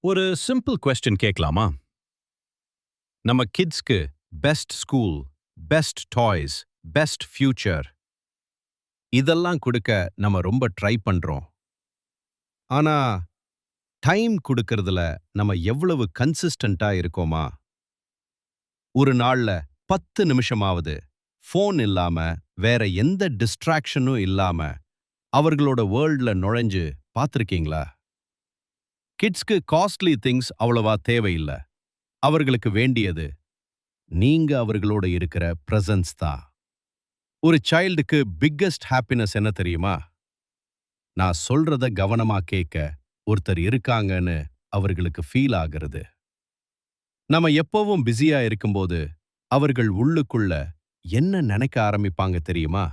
ஒரு simple question கேட்கலாமா? நம்ம கிட்ஸ்க்கு best school, best toys, best future இதெல்லாம் கொடுக்க நம்ம ரொம்ப ட்ரை பண்றோம். ஆனா டைம் கொடுக்கறதுல நம்ம எவ்வளவு கன்சிஸ்டன்ட்டா இருக்கோமா? ஒரு நாள்ல 10 நிமிஷமாவது ஃபோன் இல்லாம, வேற எந்த டிஸ்ட்ராக்ஷனும் இல்லாம அவர்களோட வேர்ல்ட்ல நுழைஞ்சு பார்த்திருக்கீங்களா? கிட்ஸ்க்கு காஸ்ட்லி திங்ஸ் அவ்வளவா தேவையில்ல. அவர்களுக்கு வேண்டியது நீங்க அவர்களோட இருக்கிற பிரசன்ஸ் தான். ஒரு சைல்டுக்கு பிக்கெஸ்ட் ஹாப்பினஸ் என்ன தெரியுமா? நான் சொல்றத கவனமா கேட்க ஒருத்தர் இருக்காங்கன்னு அவர்களுக்கு ஃபீல் ஆகிறது. நம்ம எப்பவும் பிஸியா இருக்கும்போது அவர்கள் உள்ளுக்குள்ள என்ன நினைக்க ஆரம்பிப்பாங்க தெரியுமா?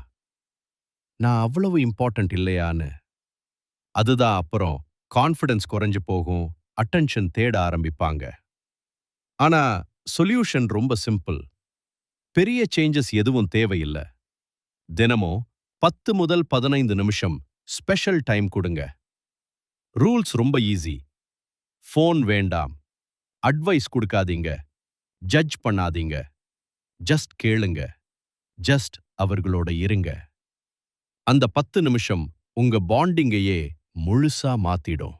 நான் அவ்வளவு இம்பார்ட்டன்ட் இல்லையான்னு. அதுதான் அப்புறம் கான்ஃபிடன்ஸ் குறைஞ்சு போகும், அட்டென்ஷன் தேட ஆரம்பிப்பாங்க. ஆனா சொல்யூஷன் ரொம்ப சிம்பிள். பெரிய சேஞ்சஸ் எதுவும் தேவையில்ல. தினமும் 10 முதல் 15 நிமிஷம் ஸ்பெஷல் டைம் கொடுங்க. ரூல்ஸ் ரொம்ப ஈஸி. ஃபோன் வேண்டாம், அட்வைஸ் கொடுக்காதீங்க, ஜட்ஜ் பண்ணாதீங்க, ஜஸ்ட் கேளுங்க, ஜஸ்ட் அவர்களோட இருங்க. அந்த 10 நிமிஷம் உங்க பாண்டிங்கையே முழுசா மாத்திடும்.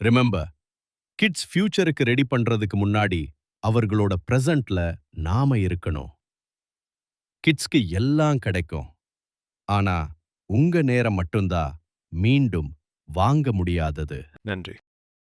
ரிமெம்பர், கிட்ஸ் ஃபியூச்சருக்கு ரெடி பண்றதுக்கு முன்னாடி அவர்களோட பிரசன்ட்ல நாம இருக்கணும். கிட்ஸ்க்கு எல்லாம் கிடைக்கும். ஆனா உங்க நேரம் மட்டும்தான் மீண்டும் வாங்க முடியாதது. நன்றி.